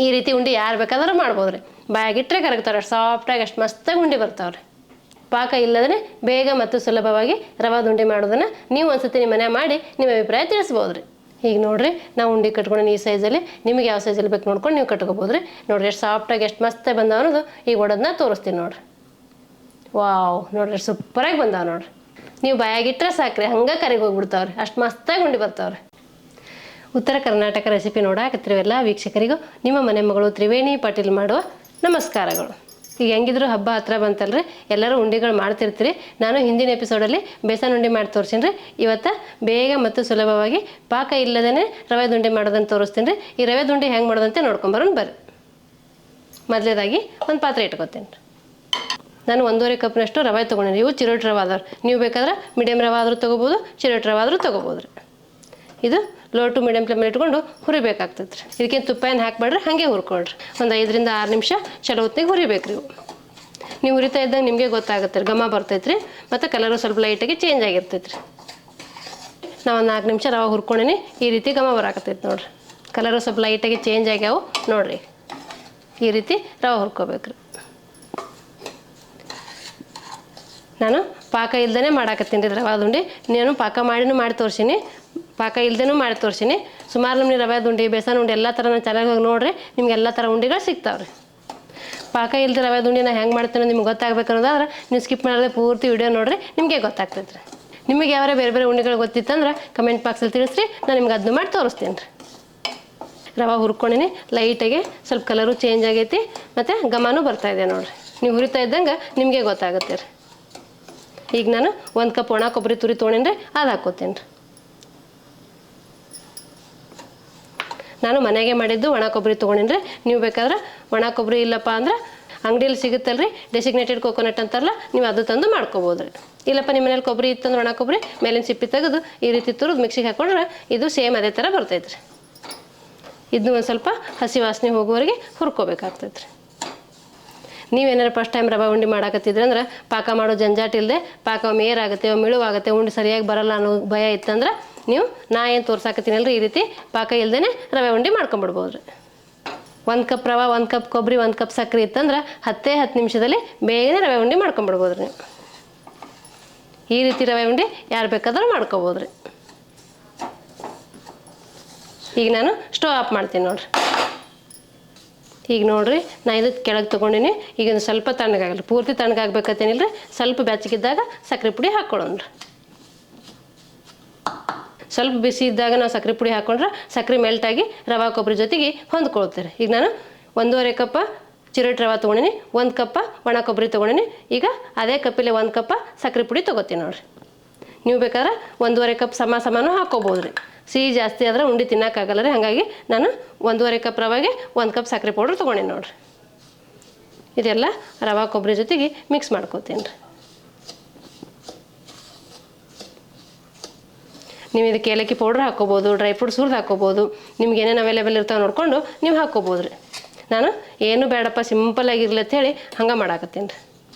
ಈ ರೀತಿ ಉಂಡೆ ಯಾರು ಬೇಕಾದ್ರೂ ಮಾಡ್ಬೋದು ರೀ. ಬಾಯಾಗಿಟ್ಟರೆ ಕರಗ್ತಾವ್ರಿ, ಅಷ್ಟು ಸಾಫ್ಟಾಗಿ ಅಷ್ಟು ಮಸ್ತಾಗಿ ಉಂಡೆ ಬರ್ತಾವ್ರಿ. ಪಾಕ ಇಲ್ಲದೇ ಬೇಗ ಮತ್ತು ಸುಲಭವಾಗಿ ರವಾದ ಉಂಡೆ ಮಾಡೋದನ್ನು ನೀವು ಒಂದ್ಸತಿ ನಿಮ್ಮ ಮನೆ ಮಾಡಿ ನಿಮ್ಮ ಅಭಿಪ್ರಾಯ ತಿಳಿಸ್ಬೋದು ರೀ. ಈಗ ನೋಡಿರಿ ನಾವು ಉಂಡೆ ಕಟ್ಕೊಂಡು ಈ ಸೈಜಲ್ಲಿ, ನಿಮಗೆ ಯಾವ ಸೈಜಲ್ಲಿ ಬೇಕು ನೋಡ್ಕೊಂಡು ನೀವು ಕಟ್ಕೋಬೋದು ರೀ. ನೋಡಿರಿ ಎಷ್ಟು ಸಾಫ್ಟಾಗಿ ಎಷ್ಟು ಮಸ್ತಾಗಿ ಬಂದಾವ ಅನ್ನೋದು ಈಗ ಒಡೋದನ್ನ ತೋರಿಸ್ತೀನಿ ನೋಡಿರಿ. ವಾವ್, ನೋಡಿರಿ ಸೂಪರಾಗಿ ಬಂದಾವ ನೋಡಿರಿ. ನೀವು ಬಾಯಾಗಿಟ್ಟರೆ ಸಾಕ್ರಿ, ಹಂಗೆ ಕರಿಗೆ ಹೋಗ್ಬಿಡ್ತಾವ್ರಿ, ಅಷ್ಟು ಮಸ್ತಾಗಿ ಉಂಡೆ ಬರ್ತಾವ್ರಿ. ಉತ್ತರ ಕರ್ನಾಟಕ ರೆಸಿಪಿ ನೋಡಾಕತ್ತಿರೋ ಎಲ್ಲ ವೀಕ್ಷಕರಿಗೂ ನಿಮ್ಮ ಮನೆ ಮಗಳು ತ್ರಿವೇಣಿ ಪಾಟೀಲ್ ಮಾಡುವ ನಮಸ್ಕಾರಗಳು. ಈಗ ಹೆಂಗಿದ್ರು ಹಬ್ಬ ಹತ್ರ ಬಂತಲ್ರಿ, ಎಲ್ಲರೂ ಉಂಡೆಗಳು ಮಾಡ್ತಿರ್ತೀರಿ. ನಾನು ಹಿಂದಿನ ಎಪಿಸೋಡಲ್ಲಿ ಬೇಸನ್ ಉಂಡೆ ಮಾಡಿ ತೋರಿಸ್ತೀನಿ ರೀ. ಇವತ್ತು ಬೇಗ ಮತ್ತು ಸುಲಭವಾಗಿ ಪಾಕ ಇಲ್ಲದೇ ರವೆ ಉಂಡೆ ಮಾಡೋದನ್ನು ತೋರಿಸ್ತೀನಿ ರೀ. ಈ ರವೆ ಉಂಡೆ ಹೆಂಗೆ ಮಾಡೋದಂತೆ ನೋಡ್ಕೊಂಬರೋಣ ಬರ್ರಿ. ಮೊದಲೇದಾಗಿ ಒಂದು ಪಾತ್ರೆ ಇಟ್ಕೊತೀನಿ ರೀ. ನಾನು 1.5 ಕಪ್ನಷ್ಟು ರವೆ ತೊಗೊಂಡಿನಿ. ಇವು ಚಿರೋಟಿ ರವೆ ಆದವ್ರು, ನೀವು ಬೇಕಾದ್ರೆ ಮೀಡಿಯಮ್ ರವೆ ಆದರೂ ತೊಗೋಬೋದು, ಚಿರೋಟಿ ರವೆ ಆದರೂ ತೊಗೋಬೋದು ರೀ. ಇದು ಲೋ ಟು ಮೀಡಿಯಮ್ ಫ್ಲೇಮಲ್ಲಿ ಇಟ್ಕೊಂಡು ಹುರಿಬೇಕಾಗ್ತೈತೆ ರೀ. ಇದಕ್ಕೇನು ತುಪ್ಪ ಏನು ಹಾಕ್ಬೇಡ್ರಿ, ಹಾಗೆ ಹುರ್ಕೊಳ್ರಿ. ಒಂದು 5 ರಿಂದ 6 ನಿಮಿಷ ಚಲೋ ಹೊತ್ತಿಗೆ ಹುರಿಬೇಕು ರೀ. ನೀವು ಹುರಿತಾ ಇದ್ದಂಗೆ ನಿಮಗೆ ಗೊತ್ತಾಗುತ್ತೆ ರೀ, ಘಮ ಬರ್ತೈತೆ ರೀ, ಮತ್ತು ಕಲರು ಸ್ವಲ್ಪ ಲೈಟಾಗಿ ಚೇಂಜ್ ಆಗಿರ್ತೈತೆ ರೀ. ನಾವು ಒಂದು 4 ನಿಮಿಷ ರವೆ ಹುರ್ಕೊಂಡಿನಿ, ಈ ರೀತಿ ಘಮ ಬರಾಕತ್ತೈತೆ ನೋಡಿರಿ. ಕಲರು ಸ್ವಲ್ಪ ಲೈಟಾಗಿ ಚೇಂಜ್ ಆಗ್ಯಾವು ನೋಡಿರಿ. ಈ ರೀತಿ ರವೆ ಹುರ್ಕೋಬೇಕು ರೀ. ನಾನು ಪಾಕ ಇಲ್ದೇ ಮಾಡಾಕತ್ತೀನಿ ರೀ ರವೆ ಉಂಡೆ. ನಾನು ಪಾಕ ಮಾಡಿನೂ ಮಾಡಿ ತೋರಿಸೀನಿ, ಪಾಕ ಇಲ್ದೇನೂ ಮಾಡಿ ತೋರಿಸೀನಿ. ಸುಮಾರು ನಮ್ಗೆ ರವೆ ಉಂಡೆ, ಬೇಸನ್ ಉಂಡೆ ಎಲ್ಲ ಥರ ನಾನು ಚಾನಲ್ಗೆ ಹೋಗಿ ನೋಡಿರಿ, ನಿಮ್ಗೆ ಎಲ್ಲ ಥರ ಉಂಡೆಗಳು ಸಿಗ್ತಾವ್ರಿ. ಪಾಕ ಇಲ್ಲದೆ ರವೆ ಉಂಡೆ ನಾನು ಹೆಂಗೆ ಮಾಡ್ತೀನಿ ನಿಮ್ಗೆ ಗೊತ್ತಾಗಬೇಕು ಅನ್ನೋದಾದ್ರೆ ನೀವು ಸ್ಕಿಪ್ ಮಾಡದೆ ಪೂರ್ತಿ ವಿಡಿಯೋ ನೋಡಿರಿ, ನಿಮಗೆ ಗೊತ್ತಾಗ್ತೈತೆ ರೀ. ನಿಮಗೆ ಯಾವ್ಯಾರ ಬೇರೆ ಬೇರೆ ಉಂಡೆಗಳು ಗೊತ್ತಿತ್ತಂದ್ರೆ ಕಮೆಂಟ್ ಬಾಕ್ಸಲ್ಲಿ ತಿಳಿಸ್ರಿ, ನಾನು ನಿಮ್ಗೆ ಅದನ್ನು ಮಾಡಿ ತೋರಿಸ್ತೀನಿ ರೀ. ರವೆ ಹುರ್ಕೊಂಡಿನಿ, ಲೈಟಾಗಿ ಸ್ವಲ್ಪ ಕಲರು ಚೇಂಜ್ ಆಗೈತಿ, ಮತ್ತು ಘಮನೂ ಬರ್ತಾಯಿದೆ ನೋಡಿರಿ. ನೀವು ಹುರಿತಾ ಇದ್ದಂಗೆ ನಿಮಗೆ ಗೊತ್ತಾಗುತ್ತೆ ರೀ. ಈಗ ನಾನು 1 ಕಪ್ ಒಣ ಕೊಬ್ಬರಿ ತುರಿ ತೊಗೊಂಡ್ರೆ ಅದು ಹಾಕ್ಕೋತೀನಿ ರೀ. ನಾನು ಮನೆಗೆ ಮಾಡಿದ್ದು ಒಣ ಕೊಬ್ಬರಿ ತೊಗೊಂಡ್ರೆ, ನೀವು ಬೇಕಾದ್ರೆ ಒಣ ಕೊಬ್ಬರಿ ಇಲ್ಲಪ್ಪ ಅಂದ್ರೆ ಅಂಗಡಿಯಲ್ಲಿ ಸಿಗುತ್ತಲ್ಲ ರೀ ಡೆಸಿಗ್ನೇಟೆಡ್ ಕೋಕೋನಟ್ ಅಂತಾರಲ್ಲ, ನೀವು ಅದು ತಂದು ಮಾಡ್ಕೋಬೋದು ರೀ. ಇಲ್ಲಪ್ಪ ನಿಮ್ಮ ಮನೇಲಿ ಕೊಬ್ಬರಿ ಇತ್ತಂದ್ರೆ ಒಣ ಕೊಬ್ಬರಿ ಮೇಲಿನ ಸಿಪ್ಪಿ ತೆಗೆದು ಈ ರೀತಿ ತುರಿದು ಮಿಕ್ಸಿಗೆ ಹಾಕೊಂಡ್ರೆ ಇದು ಸೇಮ್ ಅದೇ ಥರ ಬರ್ತೈತೆ ರೀ. ಇದನ್ನು ಒಂದು ಸ್ವಲ್ಪ ಹಸಿ ವಾಸನೆ ಹೋಗುವವರೆಗೆ ಹುರ್ಕೋಬೇಕಾಗ್ತೈತೆ ರೀ. ನೀವೇನಾರು ಫಸ್ಟ್ ಟೈಮ್ ರವೆ ಉಂಡೆ ಮಾಡಾಕತ್ತಿದ್ರೆ ಅಂದ್ರೆ ಪಾಕ ಮಾಡೋ ಜಂಜಾಟ ಇಲ್ಲದೆ ಪಾಕ ಮೇರಾಗುತ್ತೆ, ಮಿಳುವಾಗುತ್ತೆ, ಉಂಡೆ ಸರಿಯಾಗಿ ಬರಲ್ಲ ಅನ್ನೋ ಭಯ ಇತ್ತಂದ್ರೆ ನೀವು ನಾ ಏನು ತೋರ್ಸಾಕತ್ತೀನಲ್ರಿ ಈ ರೀತಿ ಪಾಕ ಇಲ್ಲದೇ ರವೆ ಉಂಡೆ ಮಾಡ್ಕೊಂಬಿಡ್ಬೋದು ರೀ. 1 ಕಪ್ ರವೆ, 1 ಕಪ್ ಕೊಬ್ಬರಿ, 1 ಕಪ್ ಸಕ್ಕರೆ ಇತ್ತಂದ್ರೆ 10 ನಿಮಿಷದಲ್ಲಿ ಬೇಗನೆ ರವೆ ಉಂಡೆ ಮಾಡ್ಕೊಂಬಿಡ್ಬೋದು ರೀ. ಈ ರೀತಿ ರವೆ ಉಂಡೆ ಯಾರು ಬೇಕಾದ್ರೂ ಮಾಡ್ಕೋಬೋದು ರೀ. ಈಗ ನಾನು ಸ್ಟವ್ ಆಫ್ ಮಾಡ್ತೀನಿ ನೋಡಿರಿ. ಈಗ ನೋಡಿರಿ ನಾನು ಇದು ಕೆಳಗೆ ತೊಗೊಂಡಿನಿ. ಈಗ ಒಂದು ಸ್ವಲ್ಪ ತಣ್ಣಗಾಗಲ್ಲ, ಪೂರ್ತಿ ತಣ್ಣಗಾಗಬೇಕತ್ತೇನಿಲ್ಲ ರೀ. ಸ್ವಲ್ಪ ಬೆಚ್ಚಗಿದ್ದಾಗ ಸಕ್ಕರೆ ಪುಡಿ ಹಾಕ್ಕೊಳ್ಳೋಣ ರೀ. ಸ್ವಲ್ಪ ಬಿಸಿ ಇದ್ದಾಗ ನಾವು ಸಕ್ಕರೆ ಪುಡಿ ಹಾಕ್ಕೊಂಡ್ರೆ ಸಕ್ಕರೆ ಮೆಲ್ಟಾಗಿ ರವೆ ಕೊಬ್ಬರಿ ಜೊತೆಗೆ ಹೊಂದ್ಕೊಳ್ತೀರಿ. ಈಗ ನಾನು 1.5 ಕಪ್ಪ ಚಿರೋಟಿ ರವೆ ತೊಗೊಂಡಿನಿ, 1 ಕಪ್ಪ ಒಣ ಕೊಬ್ಬರಿ ತೊಗೊಂಡಿನಿ. ಈಗ ಅದೇ ಕಪ್ಪಲ್ಲಿ 1 ಕಪ್ಪ ಸಕ್ಕರೆ ಪುಡಿ ತೊಗೋತೀನಿ ನೋಡಿರಿ. ನೀವು ಬೇಕಾದ್ರೆ 1.5 ಕಪ್ ಸಮಾನೂ ಹಾಕ್ಕೋಬೋದು ರೀ. ಸಿಹಿ ಜಾಸ್ತಿ ಆದ್ರೆ ಉಂಡೆ ತಿನ್ನೋಕ್ಕಾಗಲ್ಲ ರೀ, ಹಾಗಾಗಿ ನಾನು 1.5 ಕಪ್ ರವೆಗೆ 1 ಕಪ್ ಸಕ್ಕರೆ ಪೌಡ್ರ್ ತೊಗೊಂಡಿನಿ ನೋಡಿರಿ. ಇದೆಲ್ಲ ರವೆ ಕೊಬ್ಬರಿ ಜೊತೆಗೆ ಮಿಕ್ಸ್ ಮಾಡ್ಕೋತೀನಿ ರೀ. ನೀವು ಇದಕ್ಕೆ ಏಲಕ್ಕಿ ಪೌಡ್ರ್ ಹಾಕ್ಕೋಬೋದು, ಡ್ರೈ ಫ್ರೂಟ್ಸ್ ಹುರಿದು ಹಾಕ್ಕೋಬೋದು, ನಿಮ್ಗೆ ಏನೇನು ಅವೈಲೇಬಲ್ ಇರ್ತಾವೆ ನೋಡಿಕೊಂಡು ನೀವು ಹಾಕ್ಕೋಬೋದು ರೀ. ನಾನು ಏನು ಬೇಡಪ್ಪ ಸಿಂಪಲ್ಲಾಗಿರಲಿ ಅಂತೇಳಿ ಹಂಗೆ ಮಾಡಾಕತ್ತೀನಿ ರೀ.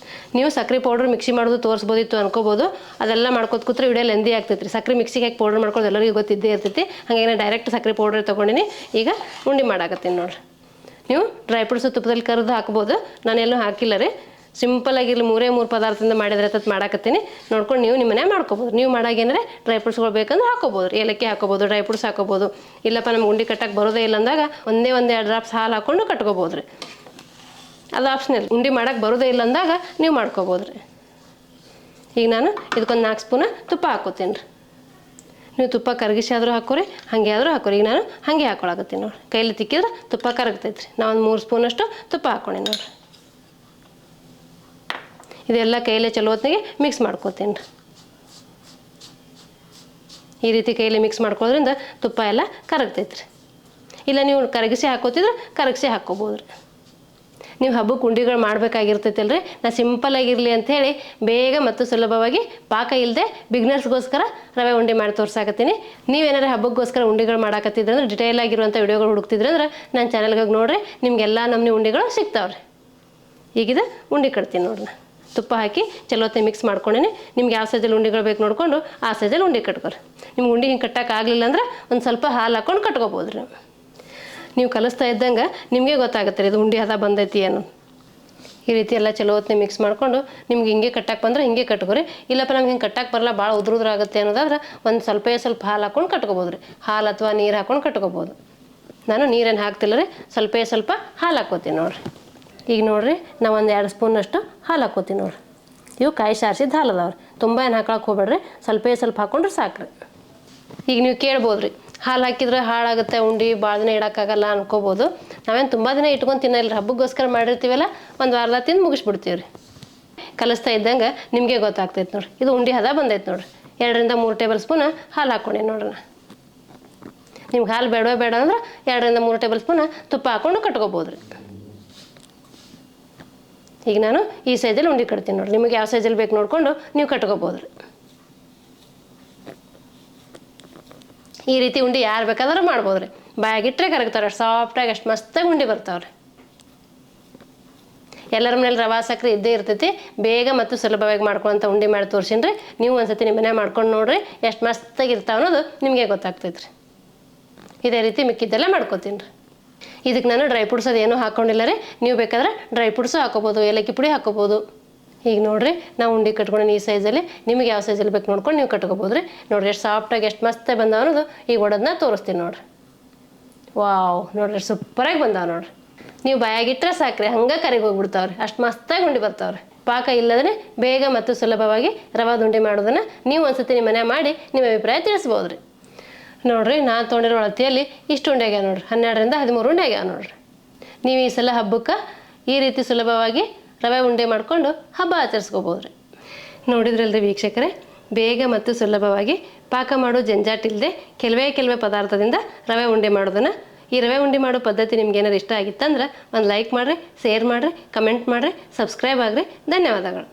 ನೀವು ಸಕ್ಕರೆ ಪೌಡ್ರ್ ಮಿಕ್ಸಿ ಮಾಡೋದು ತೋರಿಸ್ಬೋದಿತ್ತು ಅನ್ಕೋಬೋದು, ಅದೆಲ್ಲ ಮಾಡ್ಕೋತ ಕೂತ್ರೆ ವಿಡಿಯೋ ಲೆಂದಿ ಆಗ್ತೈತೆ ರೀ. ಸಕ್ಕರೆ ಮಿಕ್ಸಿಗೆ ಹಾಕಿ ಪೌಡ್ರ್ ಮಾಡ್ಕೊಳ್ಳೋದು ಎಲ್ಲರಿಗೂ ಗೊತ್ತಿದ್ದೇ ಇರ್ತೈತಿ. ಹಾಗಾಗಿ ನಾನು ಡೈರೆಕ್ಟ್ ಸಕ್ಕರೆ ಪೌಡ್ರ್ ತೊಗೊಂಡಿನಿ. ಈಗ ಉಂಡೆ ಮಾಡಾಕತ್ತೀನಿ ನೋಡಿರಿ. ನೀವು ಡ್ರೈ ಫ್ರೂಟ್ಸು ತುಪ್ಪದಲ್ಲಿ ಕರೆದು ಹಾಕ್ಬೋದು, ನಾನೆಲ್ಲೂ ಹಾಕಿಲ್ಲ ರೀ. ಸಿಂಪಲ್ಲಾಗಿರಲಿ 3 ಪದಾರ್ಥದಿಂದ ಮಾಡಿದ್ರೆ ತತ್ ಮಾಡಾಕತ್ತೀನಿ, ನೋಡ್ಕೊಂಡು ನೀವು ನಿಮ್ಮ ಮನೆ ಮಾಡ್ಕೋಬೋದು. ನೀವು ಮಾಡಾಗೇನಾರೆ ಡ್ರೈ ಫ್ರೂಟ್ಸ್ಗಳು ಬೇಕಂದ್ರೆ ಹಾಕ್ಕೋಬೋದು ರೀ. ಏಲಕ್ಕಿ ಹಾಕ್ಕೋಬೋದು, ಡ್ರೈ ಫ್ರೂಟ್ಸ್ ಹಾಕ್ಕೋಬೋದು. ಇಲ್ಲಪ್ಪ ನಮ್ಗೆ ಉಂಡೆ ಕಟ್ಟಕ್ಕೆ ಬರೋದೇ ಇಲ್ಲ ಅಂದಾಗ ಒಂದೇ 2 ಡ್ರಾಪ್ಸ್ ಹಾಲು ಹಾಕ್ಕೊಂಡು ಕಟ್ಕೋಬೋದು ರೀ. ಅದು ಆಪ್ಷನಲ್. ಉಂಡೆ ಮಾಡೋಕ್ಕೆ ಬರೋದೇ ಇಲ್ಲ ಅಂದಾಗ ನೀವು ಮಾಡ್ಕೋಬೋದು ರೀ. ಈಗ ನಾನು ಇದಕ್ಕೊಂದು 4 ಸ್ಪೂನ ತುಪ್ಪ ಹಾಕ್ಕೋತೀನಿ ರೀ. ನೀವು ತುಪ್ಪ ಕರಗಿಸಿ ಆದರೂ ಹಾಕೋರಿ, ಹಾಗೆ ಆದರೂ ಹಾಕೋರಿ. ಈಗ ನಾನು ಹಾಗೆ ಹಾಕೊಳಕತ್ತೀನಿ ನೋಡಿರಿ. ಕೈಲಿ ತಿಕ್ಕಿದ್ರೆ ತುಪ್ಪ ಕರಗ್ತೈತೆ ರೀ. ನಾವು ಒಂದು 3 ಸ್ಪೂನಷ್ಟು ತುಪ್ಪ ಹಾಕ್ಕೊಂಡಿ ನೋಡಿರಿ. ಇದೆಲ್ಲ ಕೈಲೇ ಚಲೋ ಹೊತ್ತಿಗೆ ಮಿಕ್ಸ್ ಮಾಡ್ಕೋತೀನಿ ರೀ. ಈ ರೀತಿ ಕೈಲಿ ಮಿಕ್ಸ್ ಮಾಡ್ಕೊಳ್ಳೋದ್ರಿಂದ ತುಪ್ಪ ಎಲ್ಲ ಕರಗ್ತೈತೆ ರೀ. ಇಲ್ಲ ನೀವು ಕರಗಿಸಿ ಹಾಕೋತಿದ್ರೆ ಕರಗಿಸಿ ಹಾಕ್ಕೋಬೋದು ರೀ. ನೀವು ಹಬ್ಬಕ್ಕೆ ಉಂಡೆಗಳು ಮಾಡಬೇಕಾಗಿರ್ತೈತಲ್ರಿ. ನಾನು ಸಿಂಪಲ್ಲಾಗಿರಲಿ ಅಂಥೇಳಿ ಬೇಗ ಮತ್ತು ಸುಲಭವಾಗಿ ಪಾಕ ಇಲ್ಲದೆ ಬಿಗ್ನರ್ಸ್ಗೋಸ್ಕರ ರವೆ ಉಂಡೆ ಮಾಡಿ ತೋರ್ಸಾಕತ್ತೀನಿ. ನೀವೇನಾರು ಹಬ್ಬಕ್ಕೋಸ್ಕರ ಉಂಡೆಗಳು ಮಾಡಾಕತ್ತಿದ್ರೆ ಅಂದ್ರೆ ಡಿಟೇಲ್ ಆಗಿರುವಂಥ ವಿಡಿಯೋಗಳು ಹುಡುಕ್ತಿದ್ರೆ ಅಂದ್ರೆ ನನ್ನ ಚಾನಲ್ಗೆ ಹೋಗಿ ನೋಡಿರಿ, ನಿಮಗೆಲ್ಲ ನಮ್ಮನೆ ಉಂಡೆಗಳು ಸಿಗ್ತಾವ್ರಿ. ಈಗಿದು ಉಂಡೆ ಕಟ್ತೀನಿ ನೋಡ್ರಿ. ತುಪ್ಪ ಹಾಕಿ ಚಲೋತ್ತೆ ಮಿಕ್ಸ್ ಮಾಡ್ಕೊಂಡೇನೆ. ನಿಮ್ಗೆ ಯಾವ ಸೈಜಲ್ಲಿ ಉಂಡೆಗಳು ಬೇಕು ನೋಡಿಕೊಂಡು ಆ ಸೈಜಲ್ಲಿ ಉಂಡೆ ಕಟ್ಕೊರಿ. ನಿಮ್ಗೆ ಉಂಡೆ ಹಿಂಗೆ ಕಟ್ಟೋಕ್ಕಾಗಲಿಲ್ಲ ಅಂದ್ರೆ ಒಂದು ಸ್ವಲ್ಪ ಹಾಲು ಹಾಕ್ಕೊಂಡು ಕಟ್ಕೋಬೋದು ರೀ. ನೀವು ಕಲಿಸ್ತಾ ಇದ್ದಂಗೆ ನಿಮಗೆ ಗೊತ್ತಾಗುತ್ತೆ ಇದು ಉಂಡೆ ಹದ ಬಂದೈತಿ ಅನ್ನೋ. ಈ ರೀತಿ ಎಲ್ಲ ಚಲೋ ಹೊತ್ತಿನ ಮಿಕ್ಸ್ ಮಾಡಿಕೊಂಡು ನಿಮ್ಗೆ ಹಿಂಗೆ ಕಟ್ಟಕ್ಕೆ ಬಂದ್ರೆ ಹಿಂಗೆ ಕಟ್ಕೋರಿ. ಇಲ್ಲಪ್ಪ ನಮ್ಗೆ ಹಿಂಗೆ ಕಟ್ಟಕ್ಕೆ ಬರಲ್ಲ, ಭಾಳ ಉದುರುದ್ರಾಗುತ್ತೆ ಅನ್ನೋದಾದ್ರೆ ಒಂದು ಸ್ವಲ್ಪ ಹಾಲು ಹಾಕ್ಕೊಂಡು ಕಟ್ಕೋಬೋದು ರೀ. ಹಾಲು ಅಥವಾ ನೀರು ಹಾಕ್ಕೊಂಡು ಕಟ್ಕೋಬೋದು. ನಾನು ನೀರೇನು ಹಾಕ್ತಿಲ್ಲ ರೀ, ಸ್ವಲ್ಪ ಹಾಲು ಹಾಕ್ಕೋತೀನಿ ನೋಡಿರಿ. ಈಗ ನೋಡಿರಿ ನಾವು ಒಂದು 2 ಸ್ಪೂನಷ್ಟು ಹಾಲು ಹಾಕ್ಕೋತೀನಿ ನೋಡಿರಿ. ಇವು ಕಾಯಿ ಸಾರಿಸಿದ ಹಾಲು ಅದಾವ್ರಿ, ತುಂಬ ಏನು ಹಾಕೊಳಕ್ಕೆ ಹೋಗ್ಬೇಡ್ರಿ, ಸ್ವಲ್ಪ ಹಾಕ್ಕೊಂಡ್ರೆ ಸಾಕ್ರಿ. ಈಗ ನೀವು ಕೇಳ್ಬೋದು ರೀ, ಹಾಲು ಹಾಕಿದ್ರೆ ಹಾಳಾಗುತ್ತೆ ಉಂಡೆ ಭಾಳ ದಿನ ಇಡೋಕ್ಕಾಗಲ್ಲ ಅನ್ಕೋಬೋದು. ನಾವೇನು ತುಂಬ ದಿನ ಇಟ್ಕೊಂಡು ತಿನ್ನಲ್ಲ, ಹಬ್ಬಕ್ಕೋಸ್ಕರ ಮಾಡಿರ್ತೀವಲ್ಲ, ಒಂದು ವಾರದಾಗ ತಿಂದು ಮುಗಿಸ್ಬಿಡ್ತೀವಿ ರೀ. ಕಲಿಸ್ತಾ ಇದ್ದಂಗೆ ನಿಮಗೆ ಗೊತ್ತಾಗ್ತೈತೆ ನೋಡಿರಿ, ಇದು ಉಂಡೆ ಹದ ಬಂದೈತೆ ನೋಡಿರಿ. 2 ರಿಂದ 3 ಟೇಬಲ್ ಸ್ಪೂನ್ ಹಾಲು ಹಾಕ್ಕೊಂಡೆ ನೋಡ್ರಿ. ನಿಮ್ಗೆ ಹಾಲು ಬೇಡ ಅಂದ್ರೆ 2 ರಿಂದ 3 ಟೇಬಲ್ ಸ್ಪೂನ್ ತುಪ್ಪ ಹಾಕ್ಕೊಂಡು ಕಟ್ಕೋಬೋದು ರೀ. ಈಗ ನಾನು ಈ ಸೈಜಲ್ಲಿ ಉಂಡೆ ಕಟ್ತೀನಿ ನೋಡಿರಿ. ನಿಮಗೆ ಯಾವ ಸೈಜಲ್ಲಿ ಬೇಕು ನೋಡಿಕೊಂಡು ನೀವು ಕಟ್ಕೋಬೋದು ರೀ. ಈ ರೀತಿ ಉಂಡೆ ಯಾರು ಬೇಕಾದ್ರೂ ಮಾಡ್ಬೋದು ರೀ. ಬಾಯಾಗಿಟ್ಟರೆ ಕರಗ್ತಾರೆ, ಸಾಫ್ಟಾಗಿ ಅಷ್ಟು ಮಸ್ತಾಗಿ ಉಂಡೆ ಬರ್ತಾವ್ರಿ. ಎಲ್ಲರ ಮನೇಲಿ ರವಾ ಸಕ್ಕರೆ ಇದ್ದೇ ಇರ್ತೈತಿ. ಬೇಗ ಮತ್ತು ಸುಲಭವಾಗಿ ಮಾಡ್ಕೊಳ್ಳೋಂಥ ಉಂಡೆ ಮಾಡಿ ತೋರಿಸಿನಿ ರೀ. ನೀವು ಒಂದ್ಸತಿ ನಿಮ್ಮ ಮನೆ ಮಾಡ್ಕೊಂಡು ನೋಡ್ರಿ, ಎಷ್ಟು ಮಸ್ತಾಗಿ ಇರ್ತಾವೆ ಅನ್ನೋದು ನಿಮಗೆ ಗೊತ್ತಾಗ್ತೈತೆ ರೀ. ಇದೇ ರೀತಿ ಮಿಕ್ಕಿದ್ದೆಲ್ಲ ಮಾಡ್ಕೊತೀನಿ ರೀ. ಇದಕ್ಕೆ ನಾನು ಡ್ರೈ ಫ್ರೂಟ್ಸ್ ಅದೇನೂ ಹಾಕ್ಕೊಂಡಿಲ್ಲ ರೀ. ನೀವು ಬೇಕಾದ್ರೆ ಡ್ರೈ ಫ್ರೂಟ್ಸು ಹಾಕೋಬೋದು, ಏಲಕ್ಕಿ ಪುಡಿ ಹಾಕೋಬೋದು. ಈಗ ನೋಡಿರಿ ನಾವು ಉಂಡೆ ಕಟ್ಕೊಂಡು ಈ ಸೈಜಲ್ಲಿ, ನಿಮಗೆ ಯಾವ ಸೈಜಲ್ಲಿ ಬೇಕು ನೋಡ್ಕೊಂಡು ನೀವು ಕಟ್ಕೋಬೋದು ರೀ. ನೋಡಿರಿ ಎಷ್ಟು ಸಾಫ್ಟಾಗಿ ಎಷ್ಟು ಮಸ್ತಾಗಿ ಬಂದಾವ ಅನ್ನೋದು ಈಗ ಒಡೋದನ್ನ ತೋರಿಸ್ತೀನಿ ನೋಡಿರಿ. ವಾವ್, ನೋಡಿರಿ ಸೂಪರಾಗಿ ಬಂದಾವ ನೋಡಿರಿ. ನೀವು ಬಾಯಾಗಿಟ್ಟರೆ ಸಾಕ್ರಿ, ಹಂಗೆ ಕರಿಗೆ ಹೋಗ್ಬಿಡ್ತಾವ್ರಿ, ಅಷ್ಟು ಮಸ್ತಾಗಿ ಉಂಡೆ ಬರ್ತಾವ್ರಿ. ಪಾಕ ಇಲ್ಲದೇ ಬೇಗ ಮತ್ತು ಸುಲಭವಾಗಿ ರವಾದ ಉಂಡೆ ಮಾಡೋದನ್ನು ನೀವು ಒಂದ್ಸತಿ ನಿಮ್ಮ ಮನೆ ಮಾಡಿ ನಿಮ್ಮ ಅಭಿಪ್ರಾಯ ತಿಳಿಸ್ಬೋದು ರೀ. ನೋಡಿರಿ ನಾನು ತೊಗೊಂಡಿರೋ ಅಳತೆಯಲ್ಲಿ ಇಷ್ಟು ಉಂಡೆ ಆಗ್ಯಾವ ನೋಡಿರಿ, 12 ರಿಂದ 13 ಉಂಡೆ ಆಗ್ಯಾವ ನೋಡಿರಿ. ನೀವು ಈ ಸಲ ಹಬ್ಬಕ್ಕೆ ಈ ರೀತಿ ಸುಲಭವಾಗಿ ರವೆ ಉಂಡೆ ಮಾಡಿಕೊಂಡು ಹಬ್ಬ ಆಚರಿಸ್ಕೋಬೋದು ರೀ. ನೋಡಿದ್ರಲ್ರಿ ವೀಕ್ಷಕರೇ, ಬೇಗ ಮತ್ತು ಸುಲಭವಾಗಿ ಪಾಕ ಮಾಡೋ ಜಂಜಾಟಿಲ್ಲದೆ ಕೆಲವೇ ಪದಾರ್ಥದಿಂದ ರವೆ ಉಂಡೆ ಮಾಡೋದನ್ನು. ಈ ರವೆ ಉಂಡೆ ಮಾಡೋ ಪದ್ಧತಿ ನಿಮ್ಗೆ ಏನಾದ್ರು ಇಷ್ಟ ಆಗಿತ್ತಂದ್ರೆ ಒಂದು ಲೈಕ್ ಮಾಡಿರಿ, ಶೇರ್ ಮಾಡಿರಿ, ಕಮೆಂಟ್ ಮಾಡಿರಿ, ಸಬ್ಸ್ಕ್ರೈಬ್ ಆಗಿರಿ. ಧನ್ಯವಾದಗಳು.